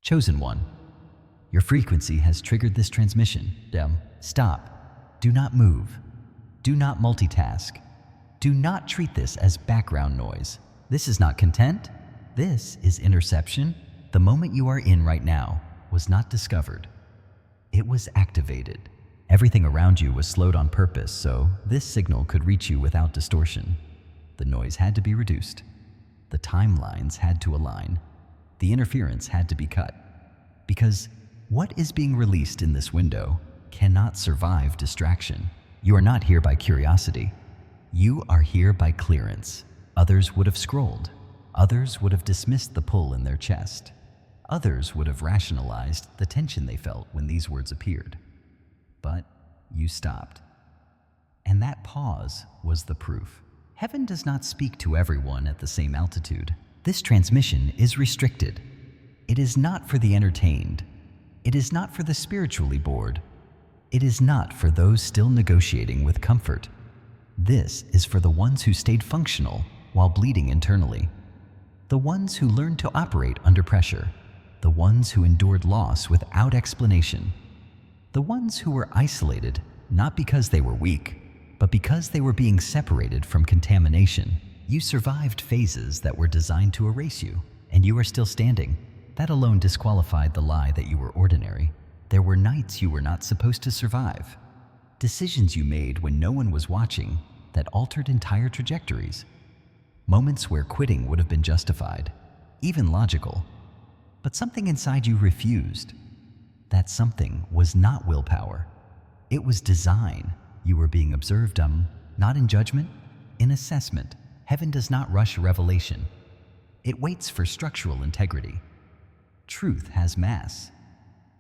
Chosen one, your frequency has triggered this transmission. Stop. Do not move. Do not multitask. Do not treat this as background noise. This is not content. This is interception. The moment you are in right now was not discovered. It was activated. Everything around you was slowed on purpose, so this signal could reach you without distortion. The noise had to be reduced. The timelines had to align. The interference had to be cut. Because what is being released in this window cannot survive distraction. You are not here by curiosity. You are here by clearance. Others would have scrolled. Others would have dismissed the pull in their chest. Others would have rationalized the tension they felt when these words appeared. But you stopped. And that pause was the proof. Heaven does not speak to everyone at the same altitude. This transmission is restricted. It is not for the entertained. It is not for the spiritually bored. It is not for those still negotiating with comfort. This is for the ones who stayed functional while bleeding internally. The ones who learned to operate under pressure. The ones who endured loss without explanation. The ones who were isolated not because they were weak, but because they were being separated from contamination. You survived phases that were designed to erase you, and you are still standing. That alone disqualified the lie that you were ordinary. There were nights you were not supposed to survive. Decisions you made when no one was watching that altered entire trajectories. Moments where quitting would have been justified, even logical. But something inside you refused. That something was not willpower. It was design. You were being observed, not in judgment, in assessment. Heaven does not rush revelation. It waits for structural integrity. Truth has mass,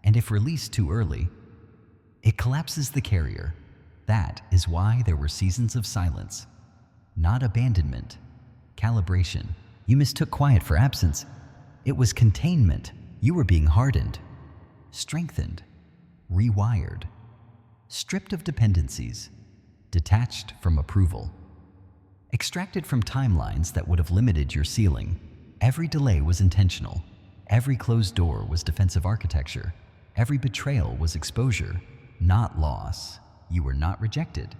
and if released too early, it collapses the carrier. That is why there were seasons of silence, not abandonment, calibration. You mistook quiet for absence. It was containment. You were being hardened, strengthened, rewired, stripped of dependencies, detached from approval. Extracted from timelines that would have limited your ceiling. Every delay was intentional. Every closed door was defensive architecture. Every betrayal was exposure, not loss. You were not rejected.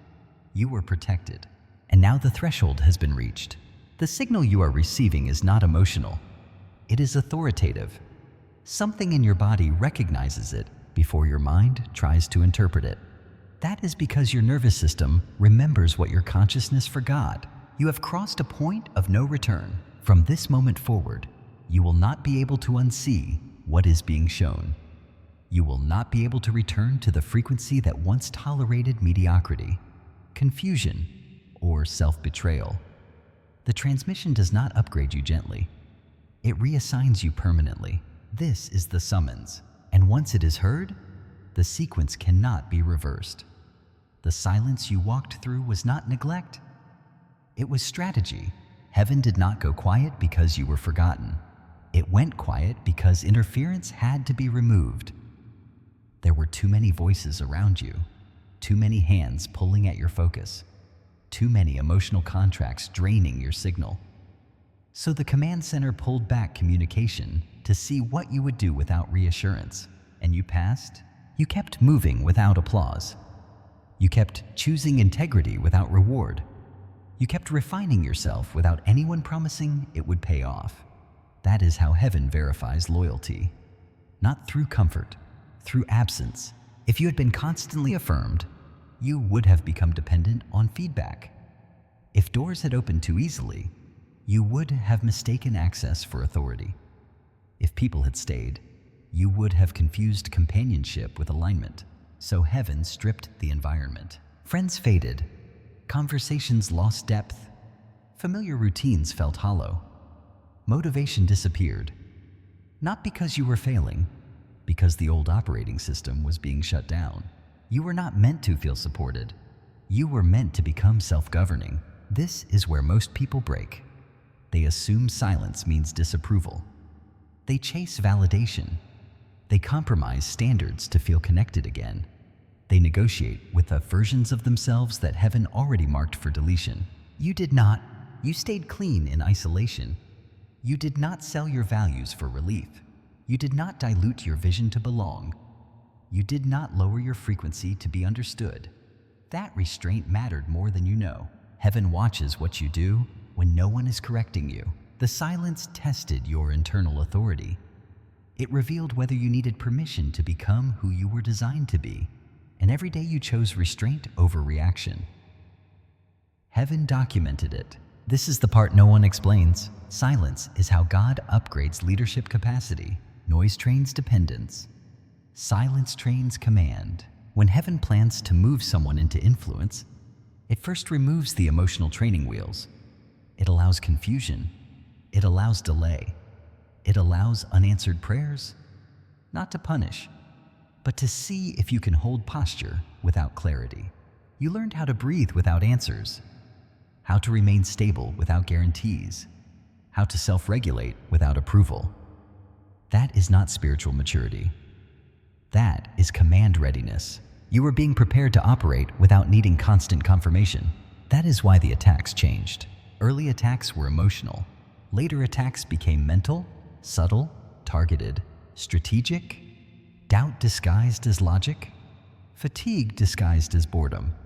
You were protected. And now the threshold has been reached. The signal you are receiving is not emotional. It is authoritative. Something in your body recognizes it before your mind tries to interpret it. That is because your nervous system remembers what your consciousness forgot. You have crossed a point of no return. From this moment forward, you will not be able to unsee what is being shown. You will not be able to return to the frequency that once tolerated mediocrity, confusion, or self-betrayal. The transmission does not upgrade you gently. It reassigns you permanently. This is the summons, and once it is heard, the sequence cannot be reversed. The silence you walked through was not neglect. It was strategy. Heaven did not go quiet because you were forgotten. It went quiet because interference had to be removed. There were too many voices around you, too many hands pulling at your focus, too many emotional contracts draining your signal. So the command center pulled back communication to see what you would do without reassurance. And you passed. You kept moving without applause. You kept choosing integrity without reward. You kept refining yourself without anyone promising it would pay off. That is how heaven verifies loyalty. Not through comfort, through absence. If you had been constantly affirmed, you would have become dependent on feedback. If doors had opened too easily, you would have mistaken access for authority. If people had stayed, you would have confused companionship with alignment. So heaven stripped the environment. Friends faded. Conversations lost depth. Familiar routines felt hollow. Motivation disappeared. Not because you were failing, because the old operating system was being shut down. You were not meant to feel supported. You were meant to become self-governing. This is where most people break. They assume silence means disapproval. They chase validation. They compromise standards to feel connected again. They negotiate with the versions of themselves that heaven already marked for deletion. You did not. You stayed clean in isolation. You did not sell your values for relief. You did not dilute your vision to belong. You did not lower your frequency to be understood. That restraint mattered more than you know. Heaven watches what you do when no one is correcting you. The silence tested your internal authority. It revealed whether you needed permission to become who you were designed to be. And every day you chose restraint over reaction. Heaven documented it. This is the part no one explains. Silence is how God upgrades leadership capacity. Noise trains dependence. Silence trains command. When heaven plans to move someone into influence, it first removes the emotional training wheels. It allows confusion. It allows delay. It allows unanswered prayers, not to punish, but to see if you can hold posture without clarity. You learned how to breathe without answers, how to remain stable without guarantees, how to self-regulate without approval. That is not spiritual maturity. That is command readiness. You were being prepared to operate without needing constant confirmation. That is why the attacks changed. Early attacks were emotional. Later attacks became mental, subtle, targeted, strategic, doubt disguised as logic, fatigue disguised as boredom,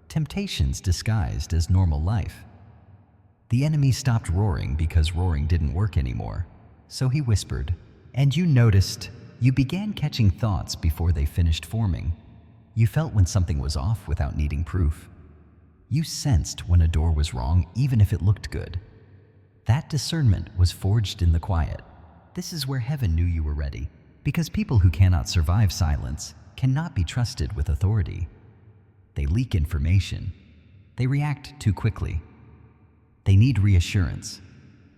temptations disguised as normal life. The enemy stopped roaring because roaring didn't work anymore. So he whispered, and you noticed. You began catching thoughts before they finished forming. You felt when something was off without needing proof. You sensed when a door was wrong even if it looked good. That discernment was forged in the quiet. This is where heaven knew you were ready, because people who cannot survive silence cannot be trusted with authority. They leak information. They react too quickly. They need reassurance.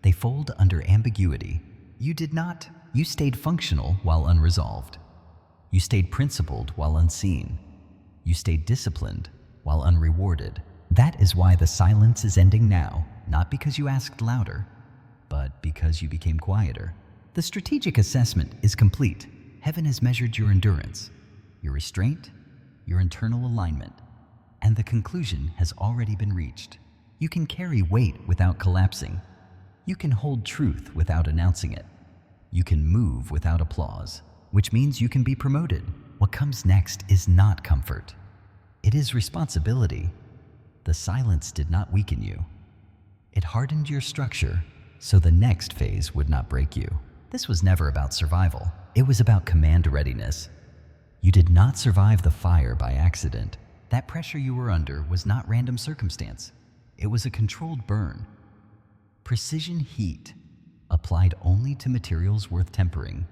They fold under ambiguity. You did not. You stayed functional while unresolved. You stayed principled while unseen. You stayed disciplined while unrewarded. That is why the silence is ending now, not because you asked louder, but because you became quieter. The strategic assessment is complete. Heaven has measured your endurance, your restraint, your internal alignment, and the conclusion has already been reached. You can carry weight without collapsing. You can hold truth without announcing it. You can move without applause, which means you can be promoted. What comes next is not comfort. It is responsibility. The silence did not weaken you. It hardened your structure so the next phase would not break you. This was never about survival. It was about command readiness. You did not survive the fire by accident. That pressure you were under was not random circumstance. It was a controlled burn. Precision heat, applied only to materials worth tempering.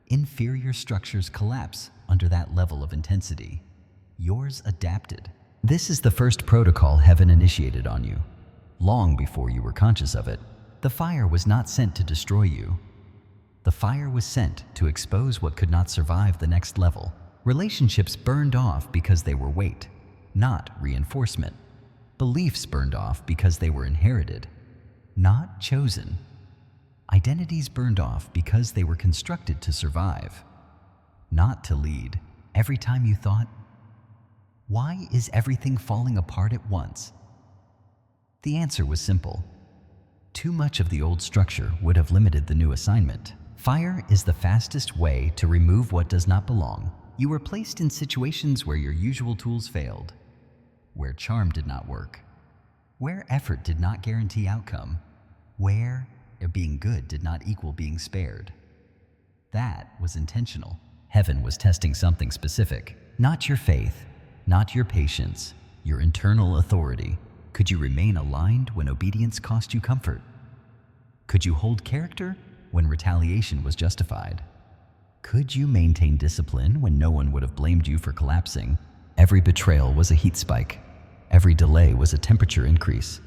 Inferior structures collapse under that level of intensity. Yours adapted. This is the first protocol heaven initiated on you. Long before you were conscious of it, the fire was not sent to destroy you. The fire was sent to expose what could not survive the next level. Relationships burned off because they were weight, not reinforcement. Beliefs burned off because they were inherited, not chosen. Identities burned off because they were constructed to survive, not to lead. Every time you thought, why is everything falling apart at once? The answer was simple. Too much of the old structure would have limited the new assignment. Fire is the fastest way to remove what does not belong. You were placed in situations where your usual tools failed, where charm did not work, where effort did not guarantee outcome, where being good did not equal being spared. That was intentional. Heaven was testing something specific, not your faith, not your patience, your internal authority. Could you remain aligned when obedience cost you comfort? Could you hold character when retaliation was justified? Could you maintain discipline when no one would have blamed you for collapsing? Every betrayal was a heat spike. Every delay was a temperature increase.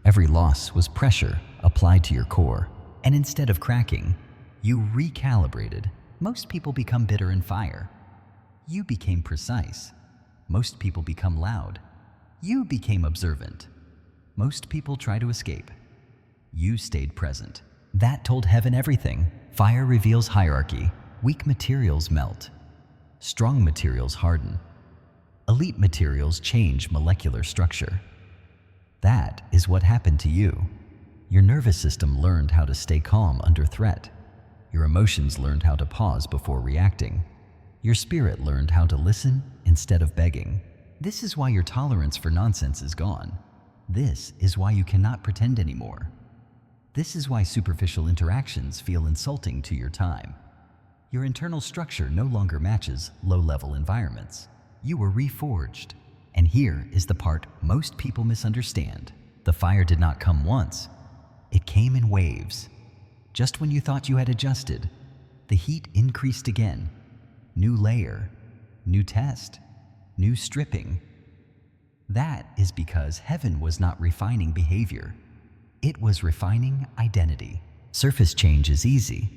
Every loss was pressure applied to your core. And instead of cracking, you recalibrated. Most people become bitter and fire. You became precise. Most people become loud. You became observant. Most people try to escape. You stayed present. That told heaven everything. Fire reveals hierarchy. Weak materials melt. Strong materials harden. Elite materials change molecular structure. That is what happened to you. Your nervous system learned how to stay calm under threat. Your emotions learned how to pause before reacting. Your spirit learned how to listen instead of begging. This is why your tolerance for nonsense is gone. This is why you cannot pretend anymore. This is why superficial interactions feel insulting to your time. Your internal structure no longer matches low-level environments. You were reforged. And here is the part most people misunderstand. The fire did not come once. It came in waves. Just when you thought you had adjusted, the heat increased again. New layer, new test, new stripping. That is because heaven was not refining behavior. It was refining identity. Surface change is easy.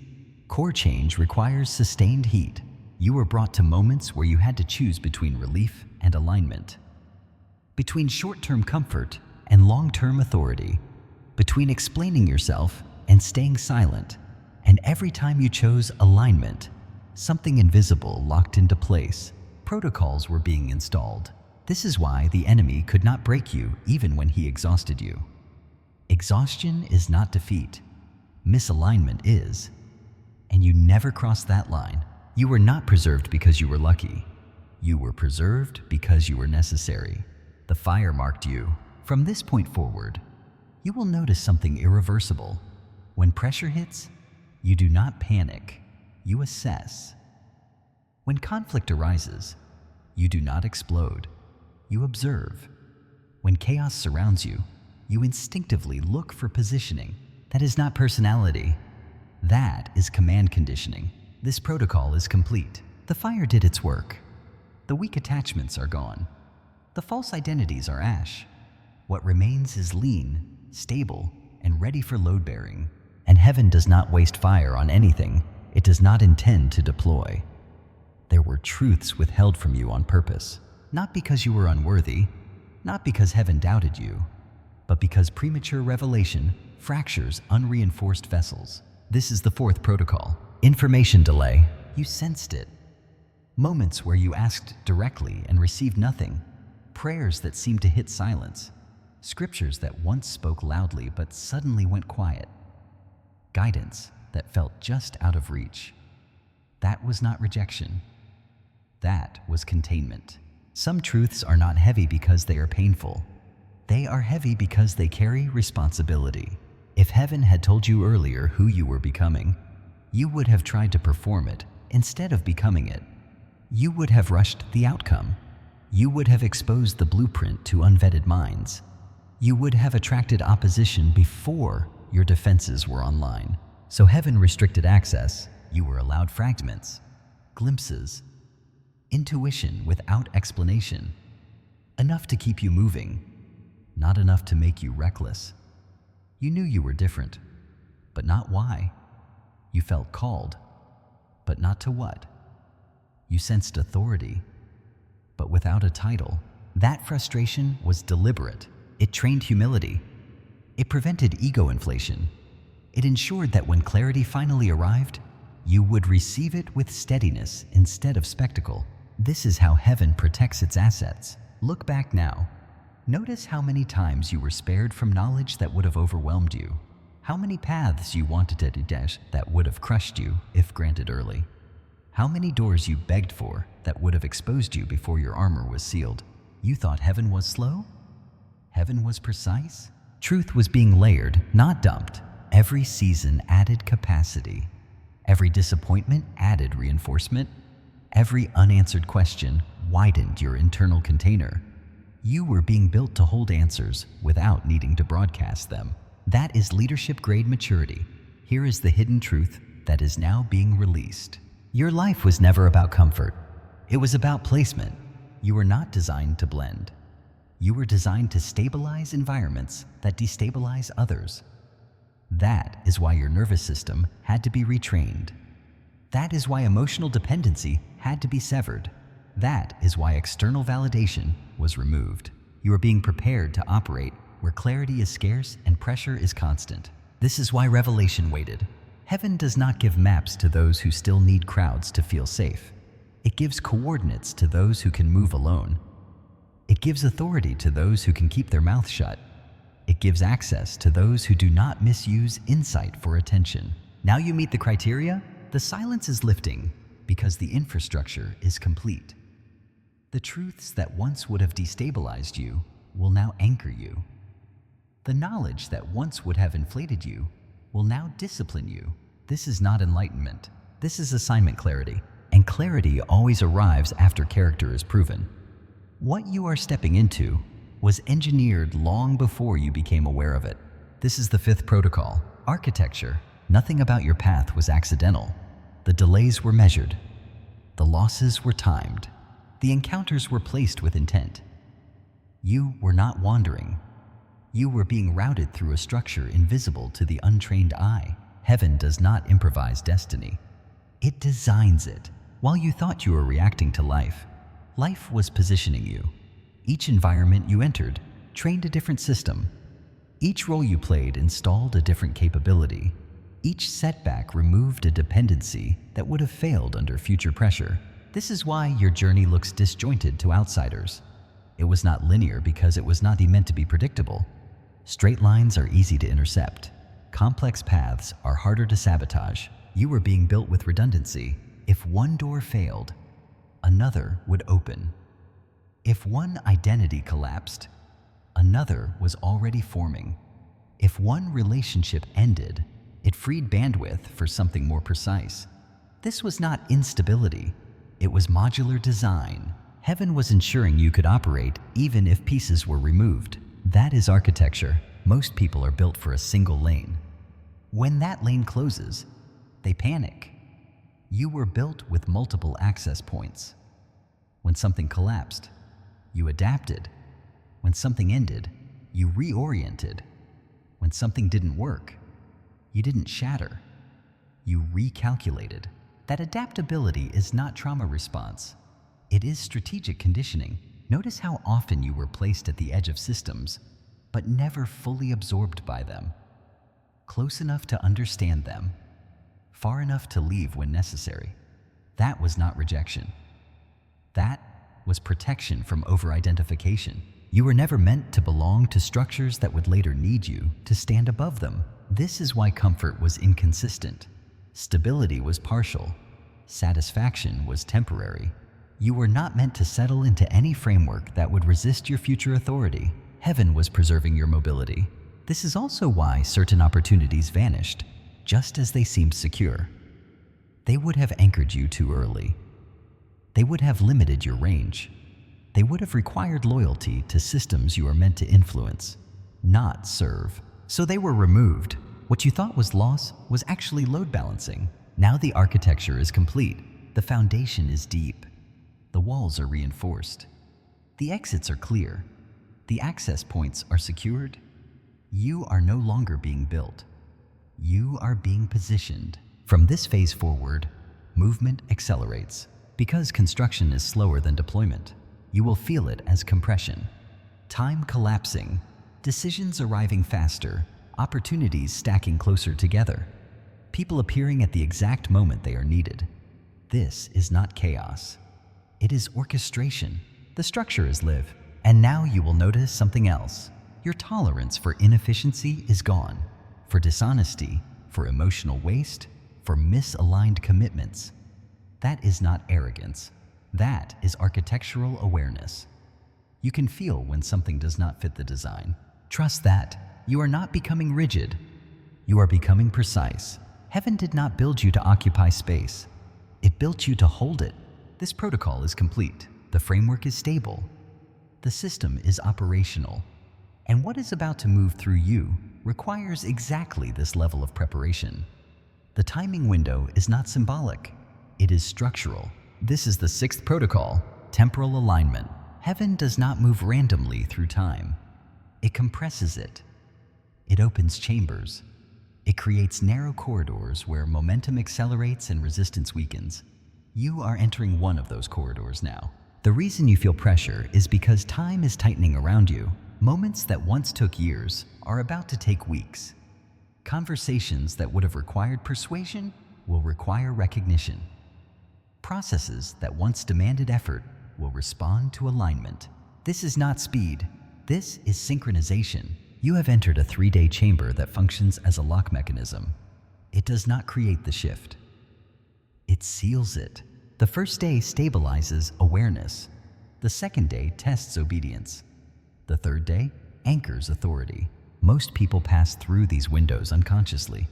Core change requires sustained heat. You were brought to moments where you had to choose between relief and alignment, between short-term comfort and long-term authority, between explaining yourself and staying silent. And every time you chose alignment, something invisible locked into place. Protocols were being installed. This is why the enemy could not break you even when he exhausted you. Exhaustion is not defeat. Misalignment is. And you never crossed that line. You were not preserved because you were lucky. You were preserved because you were necessary. The fire marked you. From this point forward, you will notice something irreversible. When pressure hits, you do not panic. You assess. When conflict arises, you do not explode. You observe. When chaos surrounds you, you instinctively look for positioning. That is not personality. That is command conditioning. This protocol is complete. The fire did its work. The weak attachments are gone. The false identities are ash. What remains is lean, stable, and ready for load bearing. And heaven does not waste fire on anything it does not intend to deploy. There were truths withheld from you on purpose, not because you were unworthy, not because heaven doubted you, but because premature revelation fractures unreinforced vessels. This is the fourth protocol. Information delay. You sensed it. Moments where you asked directly and received nothing. Prayers that seemed to hit silence. Scriptures that once spoke loudly but suddenly went quiet. Guidance that felt just out of reach. That was not rejection. That was containment. Some truths are not heavy because they are painful. They are heavy because they carry responsibility. If heaven had told you earlier who you were becoming, you would have tried to perform it instead of becoming it. You would have rushed the outcome. You would have exposed the blueprint to unvetted minds. You would have attracted opposition before your defenses were online. So heaven restricted access. You were allowed fragments, glimpses, intuition without explanation. Enough to keep you moving, not enough to make you reckless. You knew you were different, but not why. You felt called, but not to what. You sensed authority, but without a title. That frustration was deliberate. It trained humility. It prevented ego inflation. It ensured that when clarity finally arrived, you would receive it with steadiness instead of spectacle. This is how heaven protects its assets. Look back now. Notice how many times you were spared from knowledge that would have overwhelmed you. How many paths you wanted to dash that would have crushed you if granted early. How many doors you begged for that would have exposed you before your armor was sealed. You thought heaven was slow? Heaven was precise? Truth was being layered, not dumped. Every season added capacity. Every disappointment added reinforcement. Every unanswered question widened your internal container. You were being built to hold answers without needing to broadcast them. That is leadership-grade maturity. Here is the hidden truth that is now being released. Your life was never about comfort. It was about placement. You were not designed to blend. You were designed to stabilize environments that destabilize others. That is why your nervous system had to be retrained. That is why emotional dependency had to be severed. That is why external validation was removed. You are being prepared to operate where clarity is scarce and pressure is constant. This is why revelation waited. Heaven does not give maps to those who still need crowds to feel safe. It gives coordinates to those who can move alone. It gives authority to those who can keep their mouth shut. It gives access to those who do not misuse insight for attention. Now you meet the criteria? The silence is lifting because the infrastructure is complete. The truths that once would have destabilized you will now anchor you. The knowledge that once would have inflated you will now discipline you. This is not enlightenment. This is assignment clarity. And clarity always arrives after character is proven. What you are stepping into was engineered long before you became aware of it. This is the fifth protocol, architecture. Nothing about your path was accidental. The delays were measured. The losses were timed. The encounters were placed with intent. You were not wandering. You were being routed through a structure invisible to the untrained eye. Heaven does not improvise destiny. It designs it. While you thought you were reacting to life, life was positioning you. Each environment you entered trained a different system. Each role you played installed a different capability. Each setback removed a dependency that would have failed under future pressure. This is why your journey looks disjointed to outsiders. It was not linear because it was not meant to be predictable. Straight lines are easy to intercept. Complex paths are harder to sabotage. You were being built with redundancy. If one door failed, another would open. If one identity collapsed, another was already forming. If one relationship ended, it freed bandwidth for something more precise. This was not instability. It was modular design. Heaven was ensuring you could operate even if pieces were removed. That is architecture. Most people are built for a single lane. When that lane closes, they panic. You were built with multiple access points. When something collapsed, you adapted. When something ended, you reoriented. When something didn't work, you didn't shatter. You recalculated. That adaptability is not trauma response. It is strategic conditioning. Notice how often you were placed at the edge of systems, but never fully absorbed by them. Close enough to understand them, far enough to leave when necessary. That was not rejection. That was protection from over-identification. You were never meant to belong to structures that would later need you to stand above them. This is why comfort was inconsistent. Stability was partial. Satisfaction was temporary. You were not meant to settle into any framework that would resist your future authority. Heaven was preserving your mobility. This is also why certain opportunities vanished, just as they seemed secure. They would have anchored you too early. They would have limited your range. They would have required loyalty to systems you are meant to influence, not serve. So they were removed. What you thought was loss was actually load balancing. Now the architecture is complete. The foundation is deep. The walls are reinforced. The exits are clear. The access points are secured. You are no longer being built. You are being positioned. From this phase forward, movement accelerates. Because construction is slower than deployment, you will feel it as compression. Time collapsing, decisions arriving faster, opportunities stacking closer together, people appearing at the exact moment they are needed. This is not chaos. It is orchestration. The structure is live. And now you will notice something else. Your tolerance for inefficiency is gone. For dishonesty, for emotional waste, for misaligned commitments. That is not arrogance. That is architectural awareness. You can feel when something does not fit the design. Trust that. You are not becoming rigid. You are becoming precise. Heaven did not build you to occupy space. It built you to hold it. This protocol is complete. The framework is stable. The system is operational. And what is about to move through you requires exactly this level of preparation. The timing window is not symbolic. It is structural. This is the sixth protocol, temporal alignment. Heaven does not move randomly through time. It compresses it. It opens chambers. It creates narrow corridors where momentum accelerates and resistance weakens. You are entering one of those corridors now. The reason you feel pressure is because time is tightening around you. Moments that once took years are about to take weeks. Conversations that would have required persuasion will require recognition. Processes that once demanded effort will respond to alignment. This is not speed. This is synchronization. You have entered a 3-day chamber that functions as a lock mechanism. It does not create the shift. It seals it. The first day stabilizes awareness. The second day tests obedience. The third day anchors authority. Most people pass through these windows unconsciously.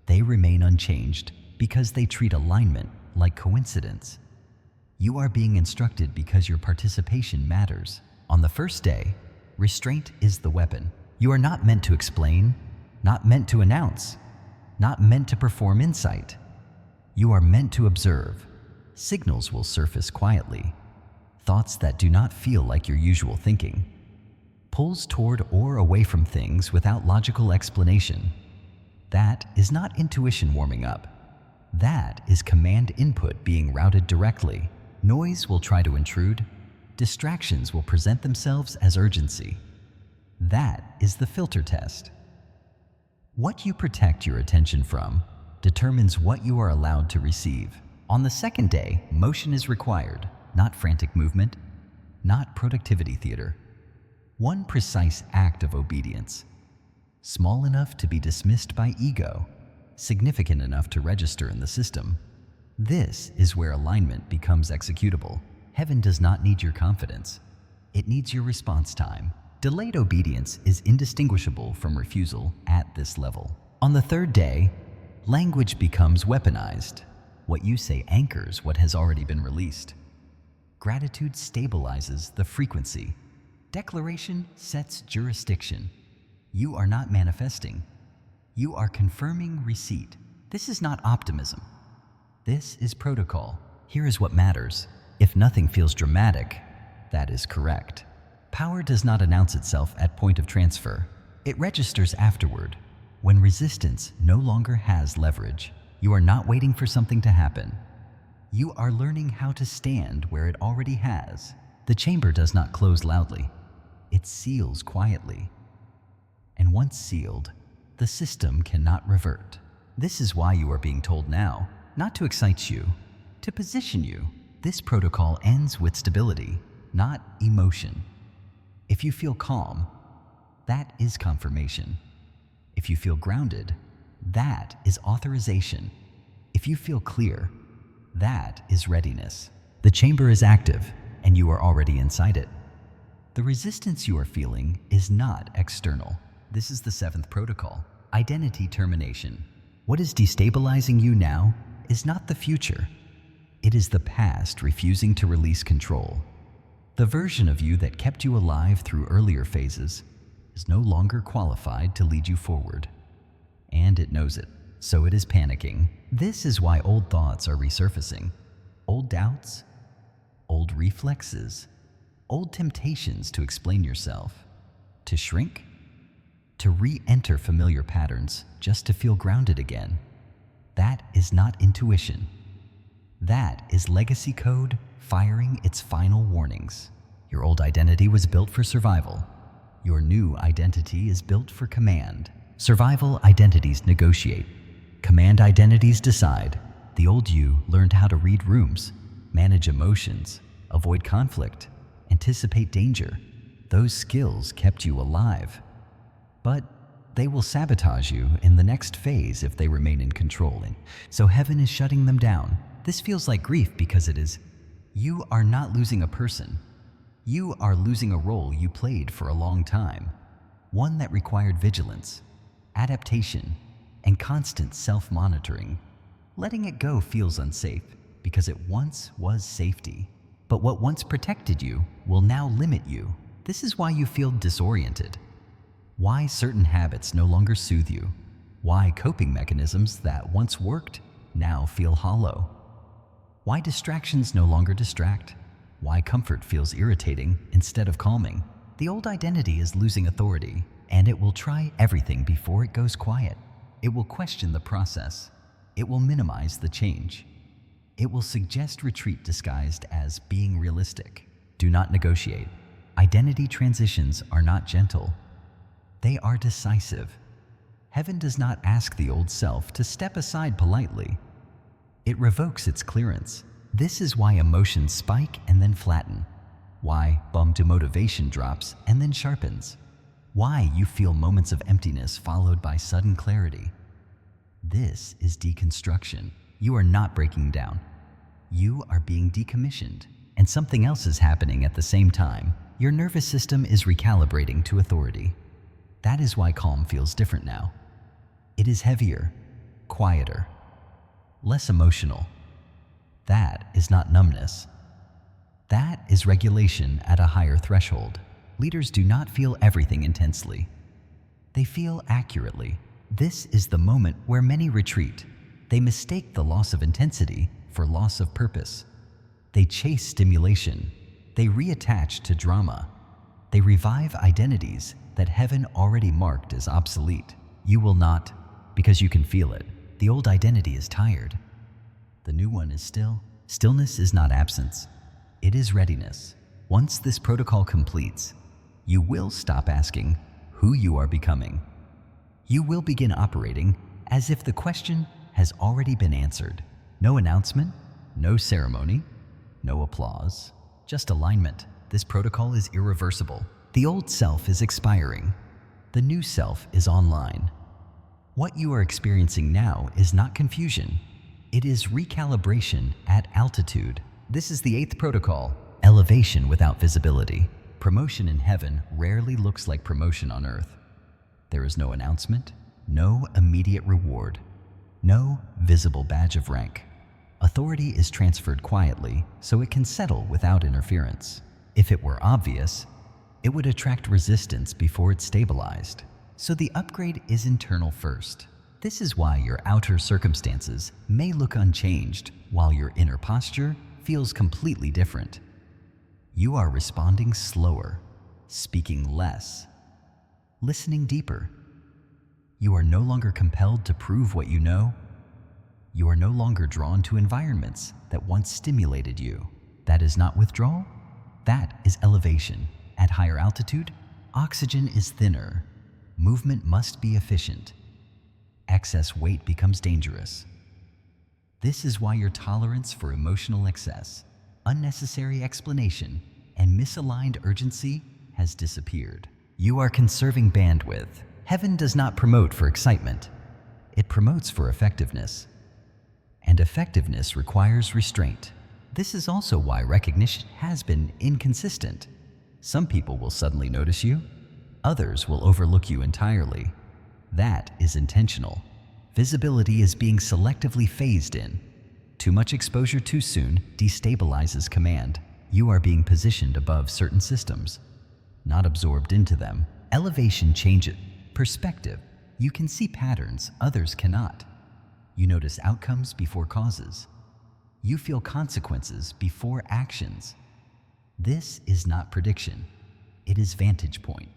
They remain unchanged because they treat alignment like coincidence. You are being instructed because your participation matters. On the first day, restraint is the weapon. You are not meant to explain, not meant to announce, not meant to perform insight. You are meant to observe. Signals will surface quietly. Thoughts that do not feel like your usual thinking. Pulls toward or away from things without logical explanation. That is not intuition warming up. That is command input being routed directly. Noise will try to intrude. Distractions will present themselves as urgency. That is the filter test. What you protect your attention from determines what you are allowed to receive. On the second day, motion is required, not frantic movement, not productivity theater. One precise act of obedience, small enough to be dismissed by ego, significant enough to register in the system. This is where alignment becomes executable. Heaven does not need your confidence. It needs your response time. Delayed obedience is indistinguishable from refusal at this level. On the third day, language becomes weaponized. What you say anchors what has already been released. Gratitude stabilizes the frequency. Declaration sets jurisdiction. You are not manifesting. You are confirming receipt. This is not optimism. This is protocol. Here is what matters. If nothing feels dramatic, that is correct. Power does not announce itself at point of transfer. It registers afterward, when resistance no longer has leverage. You are not waiting for something to happen. You are learning how to stand where it already has. The chamber does not close loudly. It seals quietly. And once sealed, the system cannot revert. This is why you are being told now, not to excite you, to position you. This protocol ends with stability, not emotion. If you feel calm, that is confirmation. If you feel grounded, that is authorization. If you feel clear, that is readiness. The chamber is active, and you are already inside it. The resistance you are feeling is not external. This is the seventh protocol, identity termination. What is destabilizing you now is not the future. It is the past refusing to release control. The version of you that kept you alive through earlier phases is no longer qualified to lead you forward. And it knows it, so it is panicking. This is why old thoughts are resurfacing. Old doubts, old reflexes, old temptations to explain yourself, to shrink, to re-enter familiar patterns just to feel grounded again. That is not intuition. That is legacy code firing its final warnings. Your old identity was built for survival. Your new identity is built for command. Survival identities negotiate. Command identities decide. The old you learned how to read rooms, manage emotions, avoid conflict, anticipate danger. Those skills kept you alive. But they will sabotage you in the next phase if they remain in control. So heaven is shutting them down. This feels like grief because it is. You are not losing a person. You are losing a role you played for a long time. One that required vigilance, adaptation, and constant self-monitoring. Letting it go feels unsafe because it once was safety. But what once protected you will now limit you. This is why you feel disoriented. Why certain habits no longer soothe you. Why coping mechanisms that once worked now feel hollow. Why distractions no longer distract. Why comfort feels irritating instead of calming. The old identity is losing authority, and it will try everything before it goes quiet. It will question the process. It will minimize the change. It will suggest retreat disguised as being realistic. Do not negotiate. Identity transitions are not gentle. They are decisive. Heaven does not ask the old self to step aside politely. It revokes its clearance. This is why emotions spike and then flatten. Why bummed motivation drops and then sharpens. Why you feel moments of emptiness followed by sudden clarity. This is deconstruction. You are not breaking down. You are being decommissioned. And something else is happening at the same time. Your nervous system is recalibrating to authority. That is why calm feels different now. It is heavier, quieter, less emotional. That is not numbness. That is regulation at a higher threshold. Leaders do not feel everything intensely. They feel accurately. This is the moment where many retreat. They mistake the loss of intensity for loss of purpose. They chase stimulation. They reattach to drama. They revive identities that heaven already marked as obsolete. You will not, because you can feel it. The old identity is tired. The new one is still. Stillness is not absence. It is readiness. Once this protocol completes, you will stop asking who you are becoming. You will begin operating as if the question has already been answered. No announcement, no ceremony, no applause, just alignment. This protocol is irreversible. The old self is expiring. The new self is online. What you are experiencing now is not confusion. It is recalibration at altitude. This is the 8th protocol, elevation without visibility. Promotion in heaven rarely looks like promotion on earth. There is no announcement, no immediate reward, no visible badge of rank. Authority is transferred quietly so it can settle without interference. If it were obvious, it would attract resistance before it stabilized. So the upgrade is internal first. This is why your outer circumstances may look unchanged while your inner posture feels completely different. You are responding slower, speaking less, listening deeper. You are no longer compelled to prove what you know. You are no longer drawn to environments that once stimulated you. That is not withdrawal. That is elevation. At higher altitude, oxygen is thinner. Movement must be efficient. Excess weight becomes dangerous. This is why your tolerance for emotional excess, unnecessary explanation, and misaligned urgency has disappeared. You are conserving bandwidth. Heaven does not promote for excitement. It promotes for effectiveness. And effectiveness requires restraint. This is also why recognition has been inconsistent. Some people will suddenly notice you. Others will overlook you entirely. That is intentional. Visibility is being selectively phased in. Too much exposure too soon destabilizes command. You are being positioned above certain systems, not absorbed into them. Elevation changes perspective. You can see patterns others cannot. You notice outcomes before causes. You feel consequences before actions. This is not prediction. It is vantage point.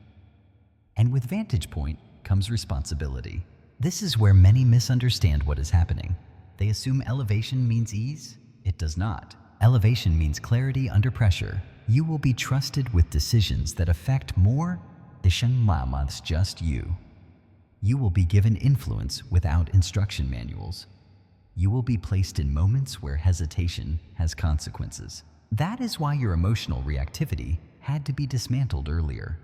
And with vantage point comes responsibility. This is where many misunderstand what is happening. They assume elevation means ease. It does not. Elevation means clarity under pressure. You will be trusted with decisions that affect more than just you. You will be given influence without instruction manuals. You will be placed in moments where hesitation has consequences. That is why your emotional reactivity had to be dismantled earlier.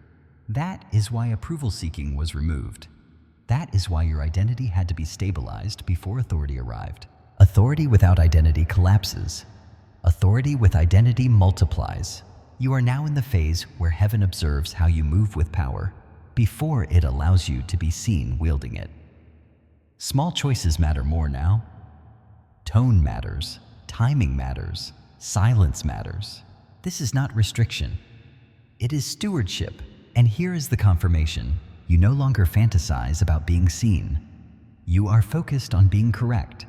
That is why approval seeking was removed. That is why your identity had to be stabilized before authority arrived. Authority without identity collapses. Authority with identity multiplies. You are now in the phase where heaven observes how you move with power before it allows you to be seen wielding it. Small choices matter more now. Tone matters. Timing matters. Silence matters. This is not restriction. It is stewardship. And here is the confirmation. You no longer fantasize about being seen. You are focused on being correct.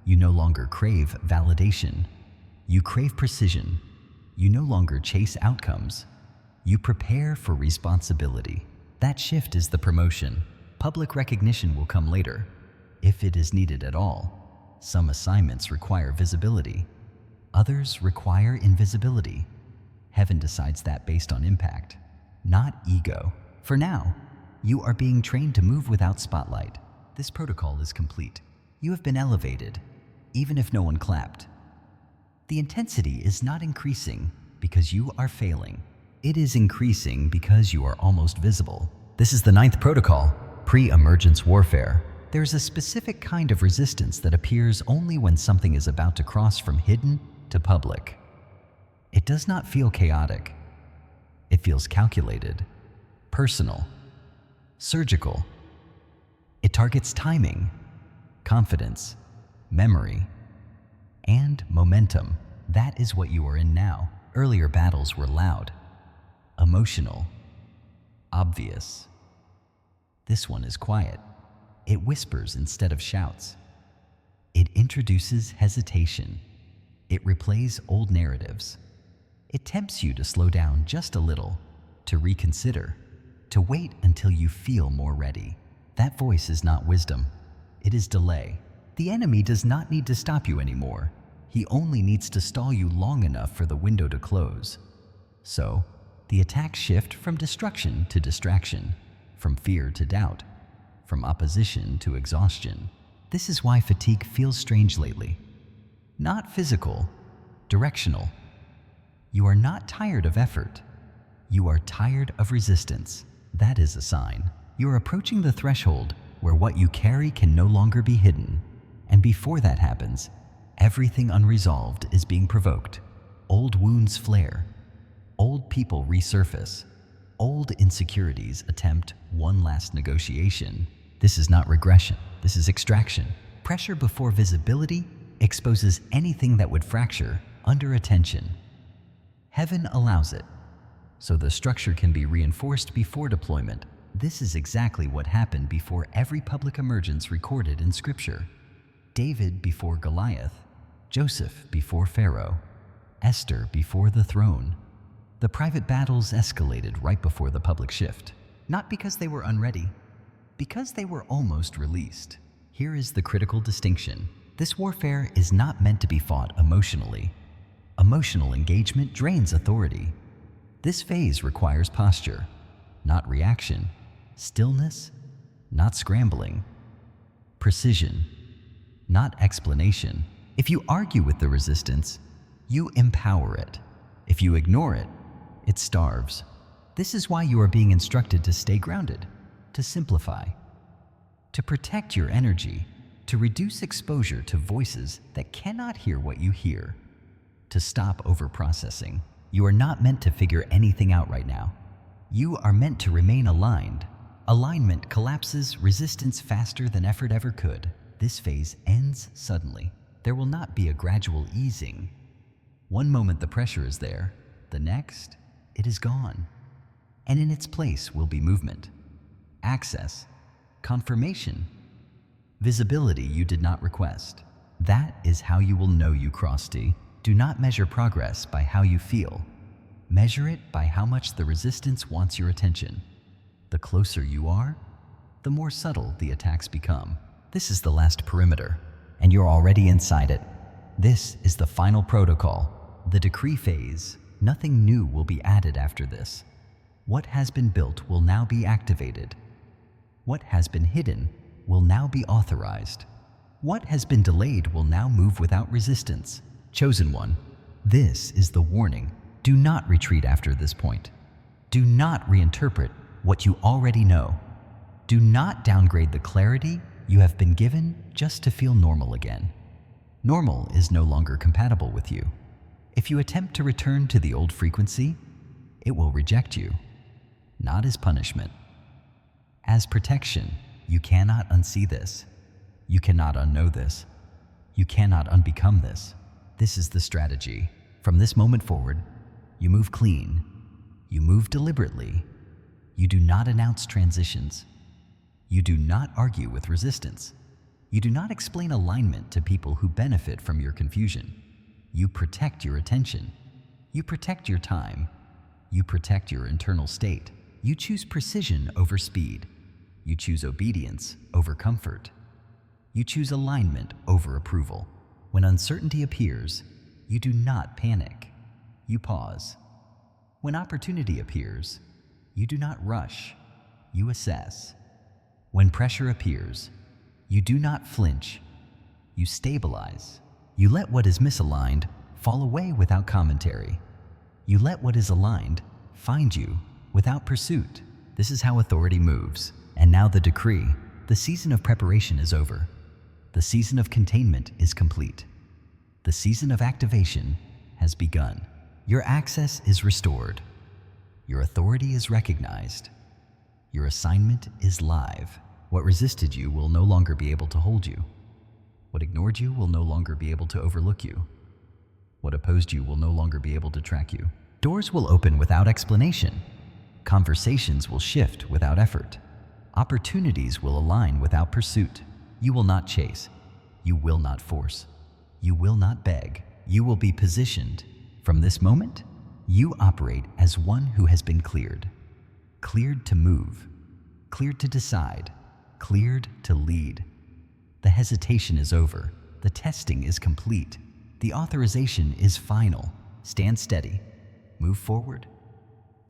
You no longer crave validation. You crave precision. You no longer chase outcomes. You prepare for responsibility. That shift is the promotion. Public recognition will come later, if it is needed at all. Some assignments require visibility. Others require invisibility. Heaven decides that based on impact, not ego. For now, you are being trained to move without spotlight. This protocol is complete. You have been elevated, even if no one clapped. The intensity is not increasing because you are failing. It is increasing because you are almost visible. This is the 9th protocol, pre-emergence warfare. There's a specific kind of resistance that appears only when something is about to cross from hidden to public. It does not feel chaotic. It feels calculated, personal, surgical. It targets timing, confidence, memory, and momentum. That is what you are in now. Earlier battles were loud, emotional, obvious. This one is quiet. It whispers instead of shouts. It introduces hesitation. It replays old narratives. It tempts you to slow down just a little, to reconsider, to wait until you feel more ready. That voice is not wisdom. It is delay. The enemy does not need to stop you anymore. He only needs to stall you long enough for the window to close. So, the attacks shift from destruction to distraction, from fear to doubt, from opposition to exhaustion. This is why fatigue feels strange lately. Not physical, directional. You are not tired of effort. You are tired of resistance. That is a sign. You are approaching the threshold where what you carry can no longer be hidden. And before that happens, everything unresolved is being provoked. Old wounds flare. Old people resurface. Old insecurities attempt one last negotiation. This is not regression. This is extraction. Pressure before visibility exposes anything that would fracture under attention. Heaven allows it, so the structure can be reinforced before deployment. This is exactly what happened before every public emergence recorded in Scripture. David before Goliath, Joseph before Pharaoh, Esther before the throne. The private battles escalated right before the public shift, not because they were unready, because they were almost released. Here is the critical distinction. This warfare is not meant to be fought emotionally. Emotional engagement drains authority. This phase requires posture, not reaction, stillness, not scrambling, precision, not explanation. If you argue with the resistance, you empower it. If you ignore it, it starves. This is why you are being instructed to stay grounded, to simplify, to protect your energy, to reduce exposure to voices that cannot hear what you hear, to stop overprocessing. You are not meant to figure anything out right now. You are meant to remain aligned. Alignment collapses resistance faster than effort ever could. This phase ends suddenly. There will not be a gradual easing. One moment the pressure is there, the next, it is gone. And in its place will be movement, access, confirmation, visibility you did not request. That is how you will know you crossed. Do not measure progress by how you feel. Measure it by how much the resistance wants your attention. The closer you are, the more subtle the attacks become. This is the last perimeter, and you're already inside it. This is the final protocol, the decree phase. Nothing new will be added after this. What has been built will now be activated. What has been hidden will now be authorized. What has been delayed will now move without resistance. Chosen one, this is the warning. Do not retreat after this point. Do not reinterpret what you already know. Do not downgrade the clarity you have been given just to feel normal again. Normal is no longer compatible with you. If you attempt to return to the old frequency, it will reject you, not as punishment. As protection, you cannot unsee this. You cannot unknow this. You cannot unbecome this. This is the strategy. From this moment forward, you move clean. You move deliberately. You do not announce transitions. You do not argue with resistance. You do not explain alignment to people who benefit from your confusion. You protect your attention. You protect your time. You protect your internal state. You choose precision over speed. You choose obedience over comfort. You choose alignment over approval. When uncertainty appears, you do not panic. You pause. When opportunity appears, you do not rush. You assess. When pressure appears, you do not flinch. You stabilize. You let what is misaligned fall away without commentary. You let what is aligned find you without pursuit. This is how authority moves. And now the decree. The season of preparation is over. The season of containment is complete. The season of activation has begun. Your access is restored. Your authority is recognized. Your assignment is live. What resisted you will no longer be able to hold you. What ignored you will no longer be able to overlook you. What opposed you will no longer be able to track you. Doors will open without explanation. Conversations will shift without effort. Opportunities will align without pursuit. You will not chase. You will not force. You will not beg. You will be positioned. From this moment, you operate as one who has been cleared. Cleared to move. Cleared to decide. Cleared to lead. The hesitation is over. The testing is complete. The authorization is final. Stand steady. Move forward.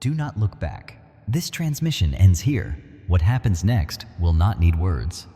Do not look back. This transmission ends here. What happens next will not need words.